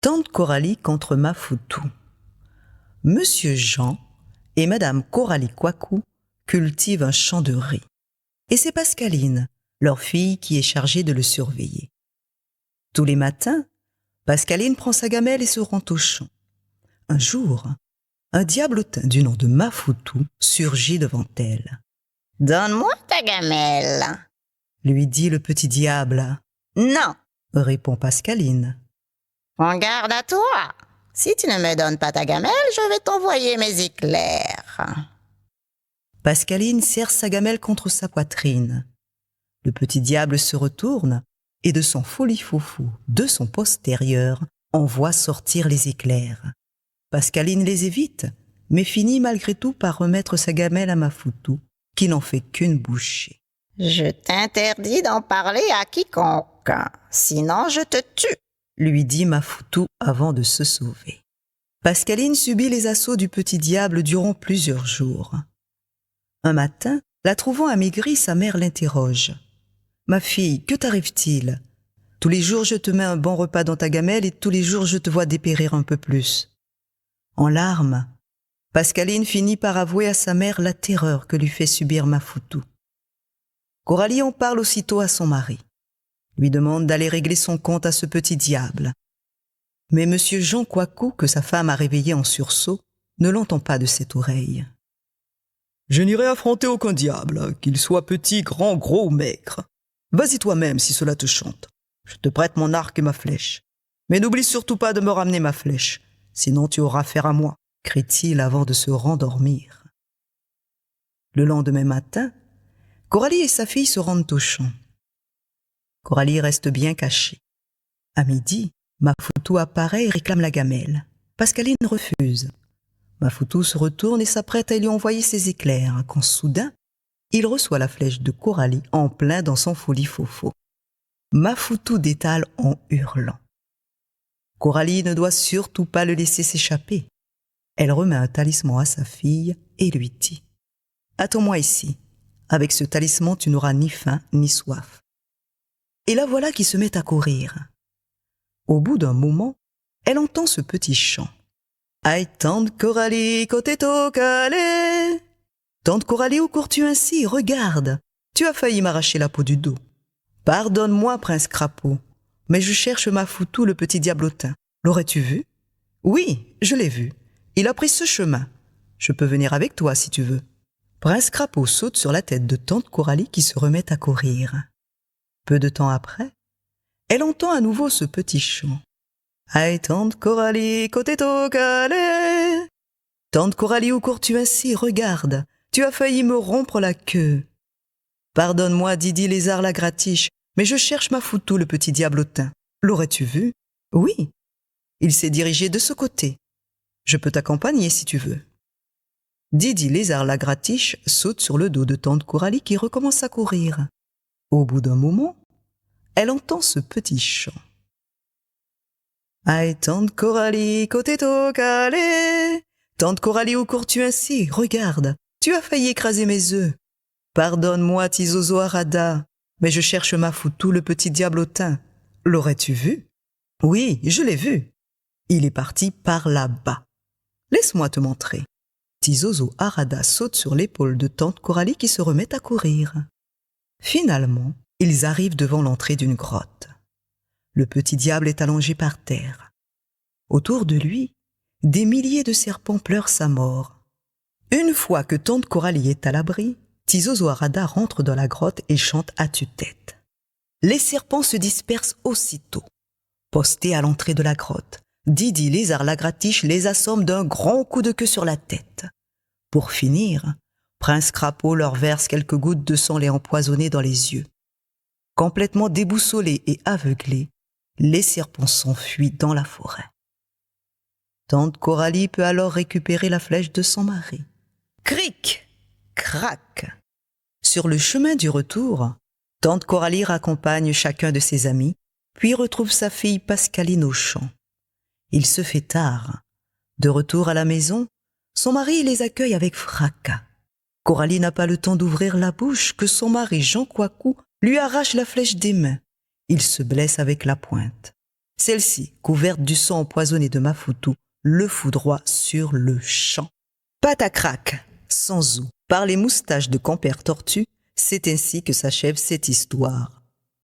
Tante Coralie contre Mafoutou. Monsieur Jean et Madame Coralie Coicou cultivent un champ de riz. Et c'est Pascaline, leur fille, qui est chargée de le surveiller. Tous les matins, Pascaline prend sa gamelle et se rend au champ. Un jour, un diablotin du nom de Mafoutou surgit devant elle. « Donne-moi ta gamelle !» lui dit le petit diable. « Non !» répond Pascaline. « Prends garde à toi. Si tu ne me donnes pas ta gamelle, je vais t'envoyer mes éclairs. » Pascaline serre sa gamelle contre sa poitrine. Le petit diable se retourne et de son folifoufou, de son postérieur, envoie sortir les éclairs. Pascaline les évite, mais finit malgré tout par remettre sa gamelle à Mafoutou, qui n'en fait qu'une bouchée. « Je t'interdis d'en parler à quiconque, sinon je te tue !» lui dit Mafoutou avant de se sauver. Pascaline subit les assauts du petit diable durant plusieurs jours. Un matin, la trouvant amaigrie, sa mère l'interroge. « Ma fille, que t'arrive-t-il ? Tous les jours je te mets un bon repas dans ta gamelle et tous les jours je te vois dépérir un peu plus. » En larmes, Pascaline finit par avouer à sa mère la terreur que lui fait subir Mafoutou. Coralie en parle aussitôt à son mari, lui demande d'aller régler son compte à ce petit diable. Mais monsieur Jean Coicou, que sa femme a réveillé en sursaut, ne l'entend pas de cette oreille. « Je n'irai affronter aucun diable, qu'il soit petit, grand, gros ou maigre. Vas-y toi-même si cela te chante. Je te prête mon arc et ma flèche. Mais n'oublie surtout pas de me ramener ma flèche, sinon tu auras affaire à moi, » crie-t-il avant de se rendormir. Le lendemain matin, Coralie et sa fille se rendent au champ. Coralie reste bien cachée. À midi, Mafoutou apparaît et réclame la gamelle. Pascaline refuse. Mafoutou se retourne et s'apprête à lui envoyer ses éclairs, quand soudain, il reçoit la flèche de Coralie en plein dans son folifoufou. Mafoutou détale en hurlant. Coralie ne doit surtout pas le laisser s'échapper. Elle remet un talisman à sa fille et lui dit « Attends-moi ici. Avec ce talisman, tu n'auras ni faim ni soif. » Et la voilà qui se met à courir. Au bout d'un moment, elle entend ce petit chant. « Aïe, tante Coralie, côté calé. Tante Coralie, où cours-tu ainsi? Regarde, tu as failli m'arracher la peau du dos. Pardonne-moi, prince crapaud, mais je cherche Mafoutou, le petit diablotin. L'aurais-tu vu? Oui, je l'ai vu. Il a pris ce chemin. Je peux venir avec toi si tu veux. » Prince Crapaud saute sur la tête de tante Coralie qui se remet à courir. Peu de temps après, elle entend à nouveau ce petit chant. « Aïe, tante Coralie, côté calé. Tante Coralie, où cours-tu ainsi? Regarde, tu as failli me rompre la queue. Pardonne-moi, Didi Lézard la gratiche, mais je cherche Mafoutou, le petit diablotin. L'aurais-tu vu? Oui, il s'est dirigé de ce côté. Je peux t'accompagner si tu veux. » Didi Lézard la gratiche saute sur le dos de tante Coralie qui recommence à courir. Au bout d'un moment, elle entend ce petit chant. « Aïe, tante Coralie, côté calé. Tante Coralie, où cours-tu ainsi? Regarde, tu as failli écraser mes œufs. Pardonne-moi, Tizozo Arada, mais je cherche Mafoutou, le petit diablotin. L'aurais-tu vu? Oui, je l'ai vu. Il est parti par là-bas. Laisse-moi te montrer. » Tizozo Arada saute sur l'épaule de tante Coralie qui se remet à courir. Finalement, ils arrivent devant l'entrée d'une grotte. Le petit diable est allongé par terre. Autour de lui, des milliers de serpents pleurent sa mort. Une fois que tante Coralie est à l'abri, Tizozo Arada rentre dans la grotte et chante à tue-tête. Les serpents se dispersent aussitôt. Postés à l'entrée de la grotte, Didi Lézard la gratiche les assomme d'un grand coup de queue sur la tête. Pour finir, prince Crapaud leur verse quelques gouttes de sang les empoisonnées dans les yeux. Complètement déboussolés et aveuglés, les serpents s'enfuient dans la forêt. Tante Coralie peut alors récupérer la flèche de son mari. Cric! Crac! Sur le chemin du retour, tante Coralie raccompagne chacun de ses amis, puis retrouve sa fille Pascaline au champ. Il se fait tard. De retour à la maison, son mari les accueille avec fracas. Coralie n'a pas le temps d'ouvrir la bouche que son mari Jean Coicou lui arrache la flèche des mains. Il se blesse avec la pointe. Celle-ci, couverte du sang empoisonné de Mafoutou, le foudroie sur le champ. Patacrac, sans os, par les moustaches de Compère Tortue, c'est ainsi que s'achève cette histoire.